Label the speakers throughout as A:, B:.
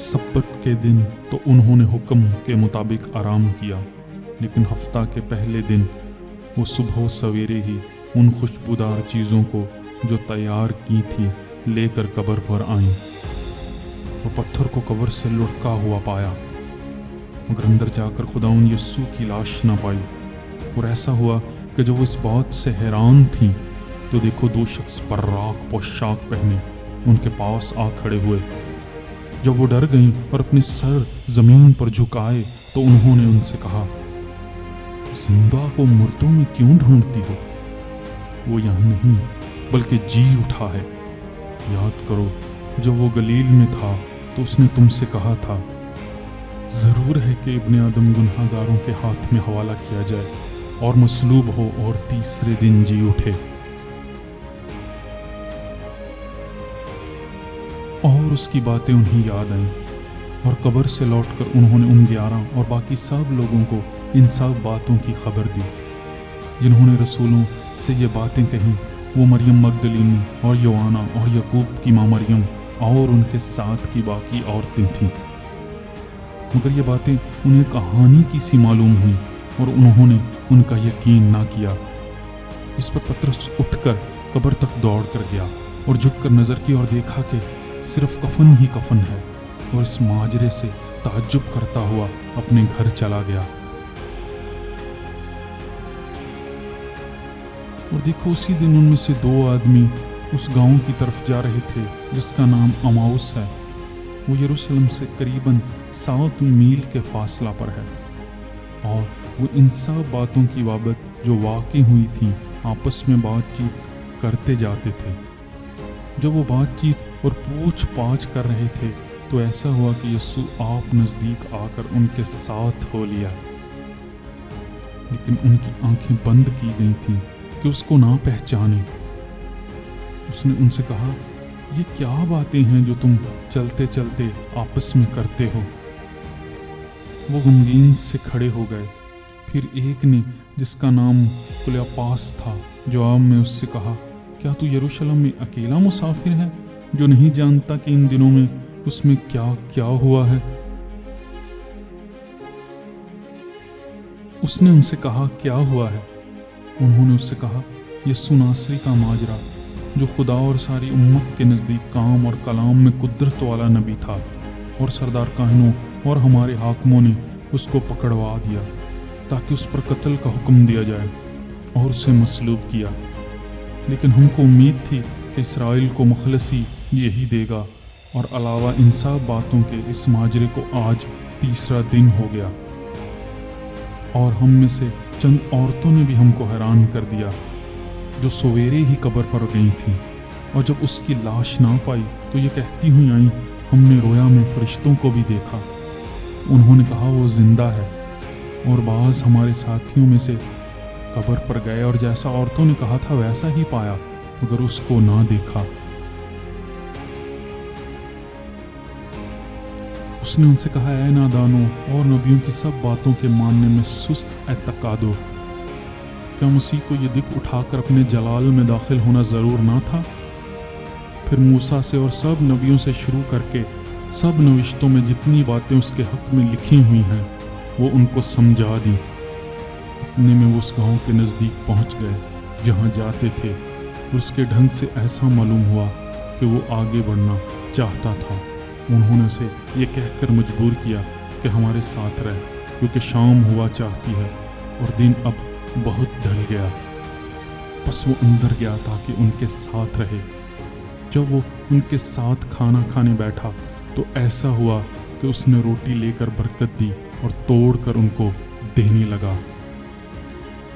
A: सब्बत के दिन तो उन्होंने हुक्म के मुताबिक आराम किया, लेकिन हफ्ता के पहले दिन वो सुबह सवेरे ही उन खुशबूदार चीज़ों को जो तैयार की थी लेकर कब्र पर आईं। वो पत्थर को कब्र से लुढ़का हुआ पाया, मगर अंदर जाकर खुदाउन यस्सू की लाश न पाई। और ऐसा हुआ कि जब वो इस बात से हैरान थी तो देखो दो शख्स पर्राक पोशाक पहने उनके पास आ खड़े हुए। जब वो डर गईं और अपने सर जमीन पर झुकाए तो उन्होंने उनसे कहा, जिंदा को मुर्दों में क्यों ढूंढती हो? वो यहाँ नहीं बल्कि जी उठा है। याद करो जब वो गलील में था तो उसने तुमसे कहा था, जरूर है कि इब्ने आदम गुनहगारों के हाथ में हवाला किया जाए और मसलूब हो और तीसरे दिन जी उठे। और उसकी बातें उन्हें याद आईं और कब्र से लौटकर उन्होंने उन 11 और बाकी सब लोगों को इन सब बातों की खबर दी जिन्होंने रसूलों से ये बातें कहीं। वो मरियम मगदलीनी और योआना और यकूब की माँ मरियम और उनके साथ की बाकी औरतें थीं। मगर ये बातें उन्हें कहानी की सी मालूम हुई और उन्होंने उनका यकीन ना किया। इस पर पतरस उठकर कब्र तक दौड़ कर गया और झुककर नजर की और देखा कि सिर्फ कफन ही कफन है, और इस माजरे से ताज्जुब करता हुआ अपने घर चला गया। और देखो उसी दिन उनमें से 2 आदमी उस गांव की तरफ जा रहे थे जिसका नाम अमाउस है। वो यरूशलेम से करीबन 7 मील के फासला पर है, और वो इन सब बातों की बाबत जो वाक़ई हुई थी आपस में बातचीत करते जाते थे। जब वो बातचीत और पूछ पाछ कर रहे थे तो ऐसा हुआ कि यीशु आप नज़दीक आकर उनके साथ हो लिया, लेकिन उनकी आंखें बंद की गई थीं कि उसको ना पहचाने। उसने उनसे कहा, ये क्या बातें हैं जो तुम चलते चलते आपस में करते हो? वो गमगीन से खड़े हो गए। फिर एक ने जिसका नाम क्लियोपास था जवाब में उससे कहा, क्या तू यरूशलेम में अकेला मुसाफिर है जो नहीं जानता कि इन दिनों में उसमें क्या क्या हुआ है? उसने उनसे कहा, क्या हुआ है? उन्होंने उससे कहा, यीशु नासरी का माजरा जो खुदा और सारी उम्मत के नज़दीक काम और कलाम में कुदरत वाला नबी था, और सरदार काहिनों और हमारे हाकिमों ने उसको पकड़वा दिया ताकि उस पर कत्ल का हुक्म दिया जाए और उसे मसलूब किया। लेकिन हमको उम्मीद थी कि इसराइल को मुखलसी यही देगा, और अलावा इन सब बातों के इस माजरे को आज 3रा दिन हो गया। और हम में से चंद औरतों ने भी हमको हैरान कर दिया जो सवेरे ही कब्र पर गई थी, और जब उसकी लाश ना पाई तो ये कहती हुई आई, हमने रोया में फरिश्तों को भी देखा। उन्होंने कहा वो जिंदा है। और बाज़ हमारे साथियों में से कब्र पर गए और जैसा औरतों ने कहा था वैसा ही पाया, मगर उसको ना देखा। उसने उनसे कहा, ऐ नादानो और नबियों की सब बातों के मानने में सुस्त एतकादो, क्या मसीह को ये दिख उठाकर अपने जलाल में दाखिल होना ज़रूर ना था? फिर मूसा से और सब नबियों से शुरू करके सब नविश्तों में जितनी बातें उसके हक़ में लिखी हुई हैं वो उनको समझा दी। इतने में वो उस गाँव के नज़दीक पहुँच गए जहाँ जाते थे, और उसके ढंग से ऐसा मालूम हुआ कि वो आगे बढ़ना चाहता था। उन्होंने उसे ये कहकर मजबूर किया कि हमारे साथ रह, क्योंकि शाम हुआ चाहती है और दिन अब बहुत ढल गया। बस वो अंदर गया ताकि उनके साथ रहे। जब वो उनके साथ खाना खाने बैठा तो ऐसा हुआ कि उसने रोटी लेकर बरकत दी और तोड़कर उनको देने लगा।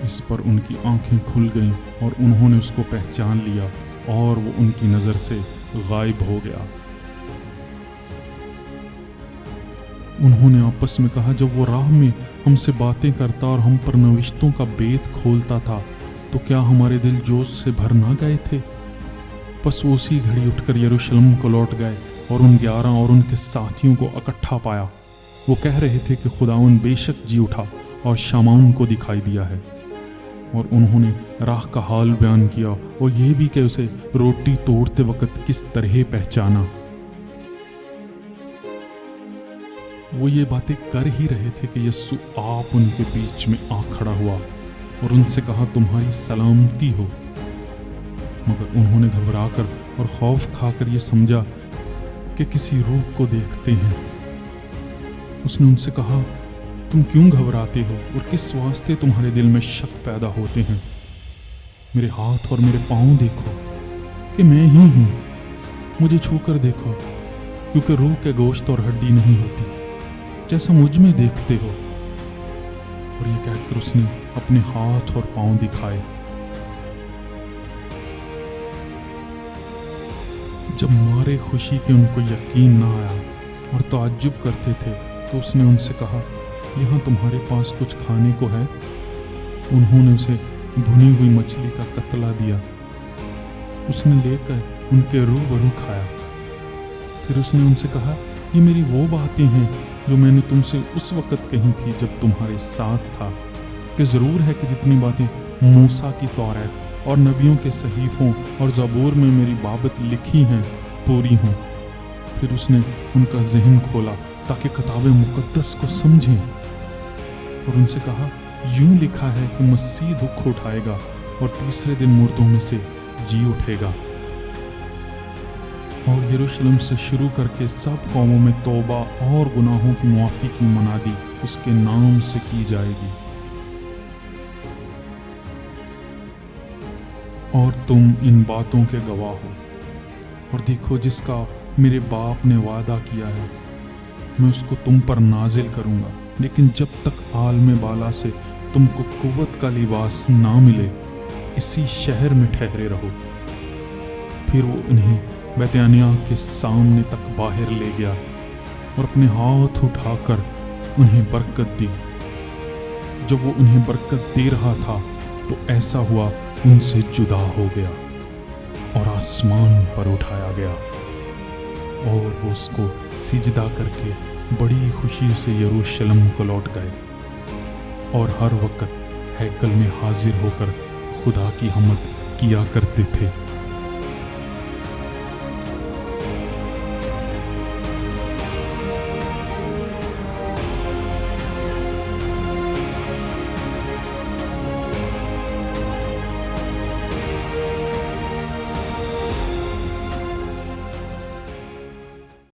A: इस पर उनकी आंखें खुल गईं और उन्होंने उसको पहचान लिया, और वो उनकी नज़र से गायब हो गया। उन्होंने आपस में कहा, जब वो राह में हमसे बातें करता और हम पर नविश्तों का बेत खोलता था तो क्या हमारे दिल जोश से भर ना गए थे? बस वो उसी घड़ी उठकर यरूशलेम को लौट गए और उन 11 और उनके साथियों को इकट्ठा पाया। वो कह रहे थे कि खुदावन बेशक जी उठा और शामाउन को दिखाई दिया है। और उन्होंने राह का हाल बयान किया और ये भी कि उसे रोटी तोड़ते वक्त किस तरह पहचाना। वो ये बातें कर ही रहे थे कि यस्सु आप उनके बीच में आ खड़ा हुआ और उनसे कहा, तुम्हारी सलामती हो। मगर उन्होंने घबराकर और खौफ खाकर ये समझा कि किसी रूह को देखते हैं। उसने उनसे कहा, तुम क्यों घबराते हो और किस वास्ते तुम्हारे दिल में शक पैदा होते हैं? मेरे हाथ और मेरे पाँव देखो कि मैं ही हूँ, मुझे छू कर देखो, क्योंकि रूह के गोश्त और हड्डी नहीं होती जैसा मुझ में देखते हो। और ये कहकर उसने अपने हाथ और पाँव दिखाए। जब मारे खुशी के उनको यकीन ना आया और ताज्जुब करते थे, तो उसने उनसे कहा, यहाँ तुम्हारे पास कुछ खाने को है? उन्होंने उसे भुनी हुई मछली का कतला दिया। उसने लेकर उनके रूबरू खाया। फिर उसने उनसे कहा, ये मेरी वो बातें हैं जो मैंने तुमसे उस वक़्त कही थी जब तुम्हारे साथ था, कि ज़रूर है कि जितनी बातें मूसा की तौरात और नबियों के सहीफ़ों और ज़बूर में मेरी बाबत लिखी हैं पूरी हों। फिर उसने उनका ज़हन खोला ताकि किताब मुक़द्दस को समझें और उनसे कहा, यूं लिखा है कि मसीह दुख उठाएगा और तीसरे दिन मुर्दों में से जी उठेगा, और यरूशलेम से शुरू करके सब कौमों में तौबा और गुनाहों की मुआफ़ी की मनादी उसके नाम से की जाएगी। और तुम इन बातों के गवाह हो। और देखो, जिसका मेरे बाप ने वादा किया है, मैं उसको तुम पर नाजिल करूँगा, लेकिन जब तक आलम बाला से तुमको कुव्वत का लिबास ना मिले, इसी शहर में ठहरे रहो। फिर वो इन्हें बैतनिय्याह के सामने तक बाहर ले गया और अपने हाथ उठाकर उन्हें बरकत दी। जब वो उन्हें बरकत दे रहा था तो ऐसा हुआ, उनसे जुदा हो गया और आसमान पर उठाया गया, और वो उसको सिजदा करके बड़ी खुशी से यरूशलेम को लौट गए और हर वक्त हैकल में हाजिर होकर खुदा की हम्द किया करते थे।